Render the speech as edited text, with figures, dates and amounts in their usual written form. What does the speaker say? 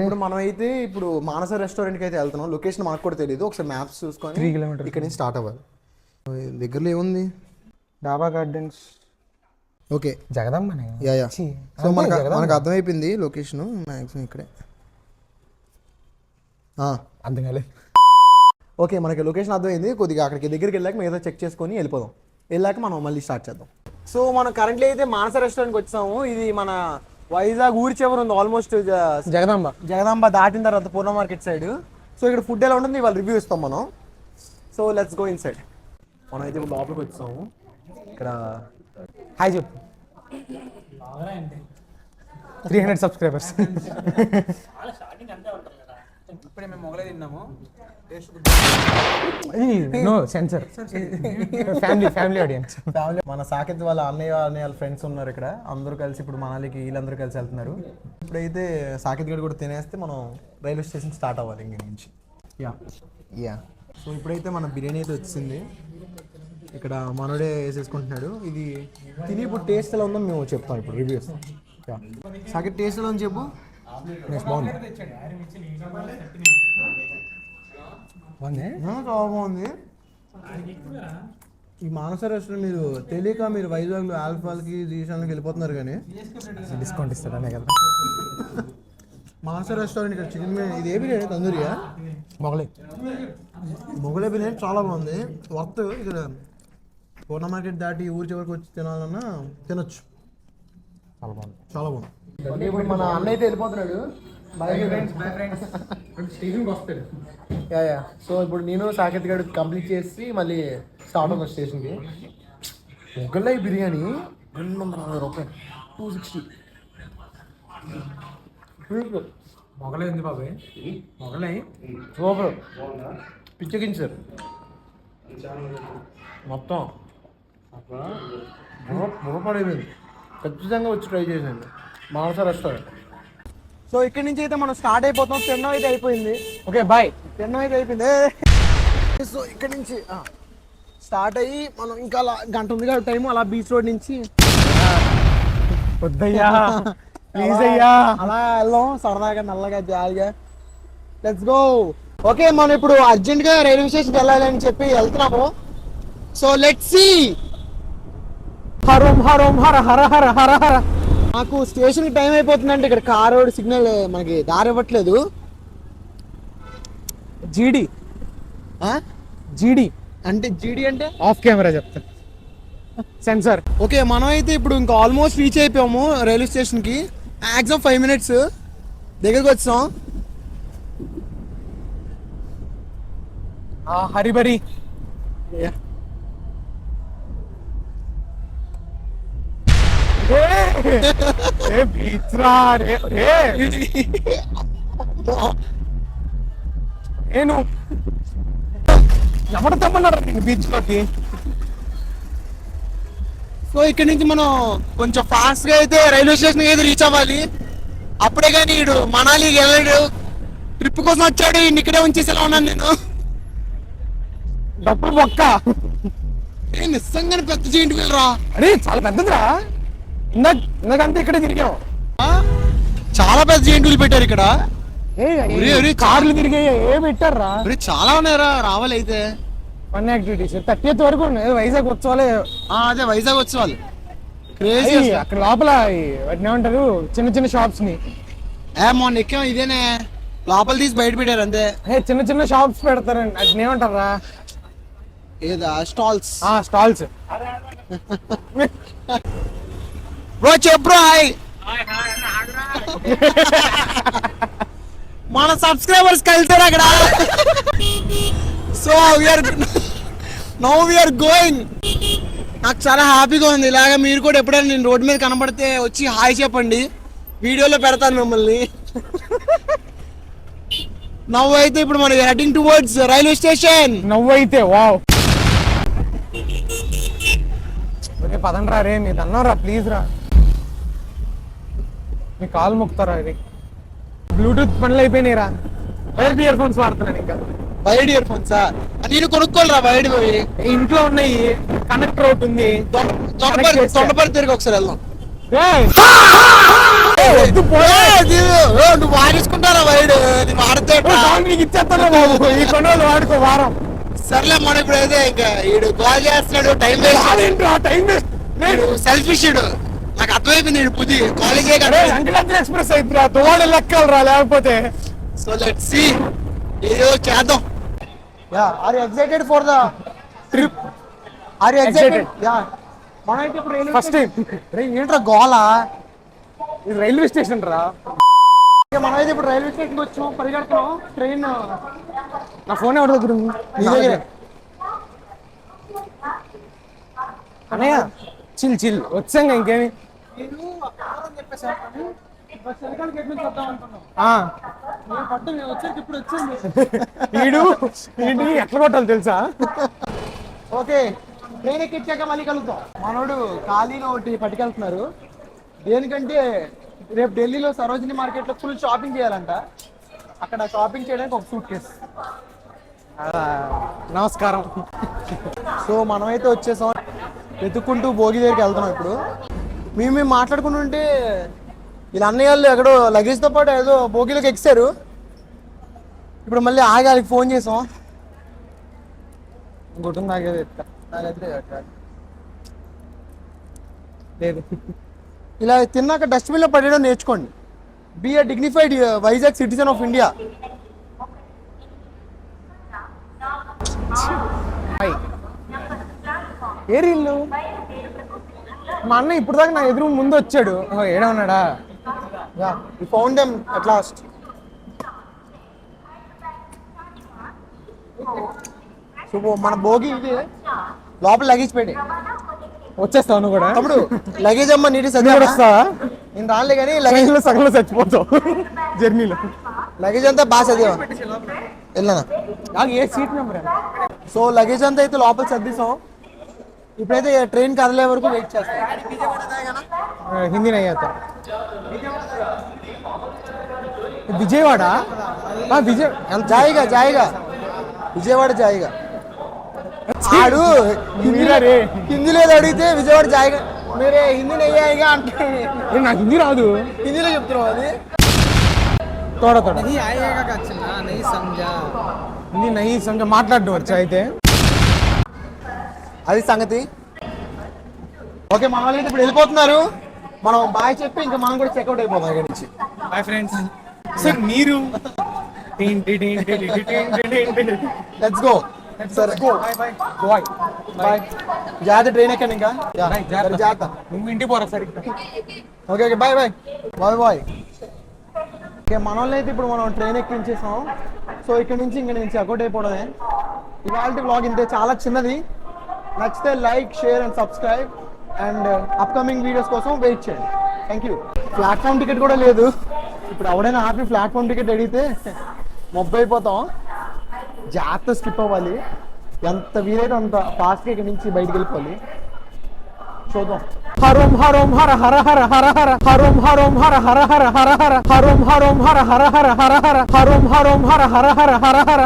ఇప్పుడు మనం అయితే ఇప్పుడు మానస రెస్టారెంట్కి అయితే వెళ్తున్నాం. లొకేషన్ మనకు కూడా తెలియదు. ఒకసారి మ్యాప్స్ చూసుకొని 3 కిలోమీటర్స్ ఇక్కడ నుంచి స్టార్ట్ అవ్వాలి. దగ్గరలో ఏముంది? డాబా గార్డెన్స్. ఓకే, జగదమ్మనే. యా. సో మనకు అర్థమైపోయింది లొకేషన్ మ్యాక్సిమం ఇక్కడే. అర్థం కాలేదు. ఓకే, మనకి లొకేషన్ అర్థమైంది. కొద్దిగా అక్కడికి దగ్గరికి వెళ్ళాక మిగతా చెక్ చేసుకొని వెళ్ళిపోదాం. వెళ్ళాక మనం మళ్ళీ స్టార్ట్ చేద్దాం. సో మనం కరెంట్లీ అయితే మానస రెస్టారెంట్కి వచ్చాము. ఇది మన వైజాగ్ ఊరి చివరి ఉంది. ఆల్మోస్ట్ జగదాంబ దాటిన తర్వాత పూర్ణ మార్కెట్ సైడ్. సో ఇక్కడ ఫుడ్ ఎలా ఉంటుంది వాళ్ళు రివ్యూ ఇస్తాం మనం. So let's go in side. మనం అయితే ఇప్పుడు లోపలికి వచ్చాము. ఇక్కడ హాయ్ చెప్పు. 300 సబ్స్క్రైబర్స్. ఇప్పుడే మేము మొగలే తిన్నాము. No censor. Family audiences. మన సాకేత్ వాళ్ళ అన్నయ్య ఫ్రెండ్స్ ఉన్నారు ఇక్కడ. అందరూ కలిసి ఇప్పుడు మనాలికి వీళ్ళందరూ కలిసి వెళ్తున్నారు. ఇప్పుడైతే సాకేత్ గడి కూడా తినేస్తే మనం రైల్వే స్టేషన్ స్టార్ట్ అవ్వాలి ఇంక నుంచి. యా. సో ఇప్పుడైతే మన బిర్యానీ అయితే వచ్చింది. ఇక్కడ మనోడే వేసేసుకుంటున్నాడు. ఇది తిని ఇప్పుడు టేస్ట్ ఎలా ఉందో మేము చెప్తాం ఇప్పుడు రివ్యూస్. సాకేత్ టేస్ట్ ఎలా ఉంది చెప్పు. బాగుంది. చాలా బాగుంది. ఈ మానస రెస్టారెంట్ మీరు తెలియక మీరు వైజాగ్లో ఆల్ఫాల్కి జీషాన్కి వెళ్ళిపోతున్నారు కానీ డిస్కౌంట్ ఇస్తాడనే కదా మానస రెస్టారెంట్. ఇక్కడ చికెన్ బిర్యానీ ఇది ఏ బిర్యానీ? తందూరియా? మొగలై బిర్యానీ చాలా బాగుంది. వర్త్. ఇక్కడ పూర్ణ మార్కెట్ దాటి ఊరి చివరికి వచ్చి తినాలన్నా తినొచ్చు. చాలా బాగుంది. ఇప్పుడు మన అన్న అయితే వెళ్ళిపోతున్నాడు. స్టేషన్కి వస్తాడు. యా. సో ఇప్పుడు నేను సాకేత్ గడి కంప్లీట్ చేసి మళ్ళీ స్టార్ట్ అవుతాను స్టేషన్కి. మొగలై బిర్యానీ 240 రూపాయలు, 260. మొగలై ఉంది బాబాయ్. మొగలై సూపర్. పిచ్చకించారు మొత్తం. మురపడైపోయింది. ఖచ్చితంగా వచ్చి ట్రై చేసాను మానస రెస్టారెంట్. సో ఇక్కడి నుంచి అయితే మనం స్టార్ట్ అయిపోతాం. తినడం అయితే అయిపోయింది. Okay bye. తినడం అయితే అయిపోయింది. సో ఇక్కడి నుంచి స్టార్ట్ అయ్యి మనం ఇంకా అలా గంట ఉంది కాబట్టి టైం అలా బీచ్ రోడ్ నుంచి వద్దయ్యా ప్లీజ్ అయ్యా అలా వెళ్దాం సరదాగా నల్లగా జాలిగా. Let's go. ఓకే, మనం ఇప్పుడు అర్జెంట్గా రైల్వే స్టేషన్కి వెళ్ళాలని చెప్పి వెళ్తున్నాము. So let's see. హరం హరం హర హర హర హర హర. నాకు స్టేషన్కి టైం అయిపోతుందంటే ఇక్కడ కార్ రోడ్ సిగ్నల్ మనకి దారి ఇవ్వట్లేదు. జీడి అంటే జీడి అంటే ఆఫ్ కెమెరా చెప్తా. సెన్సార్. ఓకే, మనం అయితే ఇప్పుడు ఇంకా ఆల్మోస్ట్ రీచ్ అయిపోయాము రైల్వే స్టేషన్కి. మ్యాక్సిమం 5 minutes దగ్గరికి వచ్చాం. హరిబరి. నేను ఎవరు తమ్మన్నారు బీచ్ లోకి. సో ఇక్కడ నుంచి మనం కొంచెం ఫాస్ట్ గా అయితే రైల్వే స్టేషన్ అయితే రీచ్ అవ్వాలి. అప్పుడే కానీ ఇడు మనాలికి వెళ్ళాడు. ట్రిప్ కోసం వచ్చాడు. ఇక్కడే ఉంచేసి ఎలా ఉన్నాను నేను. డబ్బు బొక్క. నిజంగానే పెద్ద జెయింట్ వీల్ రా. అరే చాలా పెద్దదిరా. ఇందాకంతా ఇక్కడే తిరిగాం. చాలా పెద్ద జెయింట్ వీల్ పెట్టారు ఇక్కడ. కార్లు తిరిగాయి. ఏం పెట్టారా? చాలా ఉన్నాయరా. రావాలి అయితే ఫన్ యాక్టివిటీస్ 30th వరకు ఉన్నాయి. వైజాగ్ ఉత్సవాలే. అదే వైజాగ్ ఉత్సవాలు క్రేజీ. అక్కడ లోపల వాటిని ఏమంటారు చిన్న చిన్న షాప్స్ ని. మొన్న ఎక్కాం ఇదేనే. లోపల తీసి బయట పెట్టారు అంతే. చిన్న చిన్న షాప్స్ పెడతారండి. వాటిని ఏమంటారా? ఏదా? స్టాల్స్. స్టాల్స్. బ్రో చెప్పు. హాయ్. మన సబ్స్క్రైబర్స్ కలిసారు అక్కడ. So now we're going. నాకు చాలా హ్యాపీగా ఉంది. ఇలాగ మీరు కూడా ఎప్పుడైనా నేను రోడ్ మీద కనబడితే వచ్చి హాయ్ చెప్పండి. వీడియోలో పెడతాను మిమ్మల్ని. నవ్వు అయితే ఇప్పుడు మనం హెడ్డింగ్ టువర్డ్స్ రైల్వే స్టేషన్. నవ్వు అయితే వావ్. ఓకే పదండ్రా. రే మీరు అన్నారా ప్లీజ్ రా. మీ కాలు మొక్కుతారా? ఇది బ్లూటూత్ పనులు అయిపోయినాయిరా. వైర్డ్ ఇయర్ ఫోన్స్ వాడుతున్నాను. ఇంకా వైర్డ్ ఇయర్ ఫోన్సా? నేను కొనుక్కోలేరా వైర్డ్? ఇంట్లో ఉన్నాయి. కనెక్టర్ అవుట్ ఉంది. తొండపరి తిరిగి ఒకసారి వెళ్దాం. నువ్వు వాడేసుకుంటారా వైర్డ్? అది వాడితే నీకు ఇచ్చేస్తాను బాబు, ఈ కొన్ని రోజులు వాడుకో వారం. సర్లే మనం ఇప్పుడు అయితే ఇంకా ఈడు కాల్ చేస్తున్నాడు, time waste, time waste. Selfish నాకు అర్థమైపోయింది. ఈడు పుది కాలేజే కదా. అంకిలాద్రి ఎక్స్ప్రెస్ అయితే తోడు లెక్కలు రా, లేకపోతే సో లెట్స్ సీ ఏదో చేద్దాం. Yeah are you excited for the trip. Are you excited? Excited. Yeah మనమైతే ఇప్పుడు రైల్వే ఫస్ట్ టైం ఏంట్రా గోలా. ఇది రైల్వే స్టేషన్ రా. మనమైతే ఇప్పుడు రైల్వే స్టేషన్కి వచ్చాం, పరిగెడుతున్నాం. ట్రైన్ నా ఫోన్ ఎవరి దగ్గర ఉంది? నీ దగ్గరే. అన్నయ్య చిల్ చిల్ వచ్చాం ఇంకేమి. వీడు వీడిని ఎట్లా కొట్టాలి తెలుసా? ఓకే ట్రైన్ ఎక్కించాక మళ్ళీ కలుగుతాం. మనోడు ఖాళీలో ఒకటి పట్టుకెళ్తున్నారు. దేనికంటే రేపు ఢిల్లీలో సరోజిని మార్కెట్లో ఫుల్ షాపింగ్ చేయాలంట. అక్కడ షాపింగ్ చేయడానికి ఒక సూట్ కేసు. నమస్కారం. సో మనమైతే వచ్చేసాం, వెతుక్కుంటూ భోగి దగ్గరికి వెళ్తున్నాం. ఇప్పుడు మేము మాట్లాడుకుంటుంటే వీళ్ళ అన్నయ్య వాళ్ళు ఎక్కడో లగేజ్తో పాటు ఏదో భోగిలోకి ఎక్కారు. ఇప్పుడు మళ్ళీ ఆగాలి, ఫోన్ చేసాం. గుడ్డు నాకేది లేదు. ఇలా తిన్నాక డస్ట్బిన్లో పడేయడం నేర్చుకోండి. Be a dignified Vizag citizen of India. ఏ రీల్లు? మా అన్న ఇప్పుడు దాకా నా ఎదురు ముందు వచ్చాడు. ఏడా ఉన్నాడా? Yeah we found them at last. So మన భోగి ఇది లోపల లగేజ్ పెట్టి వచ్చేస్తావు నువ్వు కూడా? తమ్ముడు లగేజ్ అమ్మ నీటి నువ్వు కూడా వస్తావా? నేను రాలే కానీ లగేజ్ లో సగంలో చచ్చిపోతావు జర్నీలో. లగేజ్ అంతా బాగా చదివా వెళ్ళనా. నాకు ఏ సీట్ నెంబర్? సో లగేజ్ అంతా అయితే లోపల సర్దిసాం. ఇప్పుడైతే ట్రైన్ కదలే వరకు వెయిట్ చేస్తాం. హిందీ నయ్యి आता. విజయవాడ? విజయ్ జాయిగా జాయిగా విజయవాడ జాయిగా. ఆడు హిందీలో అడిగితే విజయవాడ జాయిగా మీరే హిందీ నయ్యాయిగా అంటే నాకు హిందీ రాదు. హిందీలో చెప్తున్నావు అది. తోడ తోడ नहीं आएगा का चलना नहीं समझा. హిందీ నయ్యి సంగ మాట్లాడడం వచ్చా అయితే? అది సంగతి. ఓకే మన వాళ్ళు అయితే ఇప్పుడు వెళ్ళిపోతున్నారు. మనం బాయ్ చెప్పి ఇంకా మనం కూడా చెక్అవుట్ అయిపోతాం ఇక్కడ నుంచి. Bye friends. సార్ మీరు లెట్స్ గో. సరే బాయ్ బాయ్. జాగ్రత్త ట్రైన్ ఎక్కండి ఇంకా. Bye, జాగ్రత్త. జాగ్రత్త. నువ్వు ఇంటికి పోరా సరిగ్గా. Okay okay bye bye bye bye. Okay మన వాళ్ళు అయితే ఇప్పుడు మనం ట్రైన్ ఎక్కించేసాం. సో ఇక్కడ నుంచి ఇంకా నేను చెక్అవుట్ అయిపోవడమే. ఇవాళ వ్లాగ్ ఇంతే, చాలా చిన్నది. నచ్చితే like share and subscribe and upcoming videos కోసం వెయిట్ చేయండి. Thank you. ప్లాట్ఫామ్ టికెట్ కూడా లేదు. ఇప్పుడు ఎవడైనా ఆపి ప్లాట్ఫామ్ టికెట్ అడిగితే మొబ్బు అయిపోతాం. జాగ్రత్త స్కిప్ అవ్వాలి. ఎంత వీలైతే అంత ఫాస్ట్గా ఇక్కడి నుంచి బయటికి వెళ్ళిపోవాలి. చూద్దాం. హరోం హరోం హర హర హర హర హర హరోం హరోం హర హర హర హర హర హరోం హరోం హర హర హర హర హర హరోం హరోం హర హర హర హర హర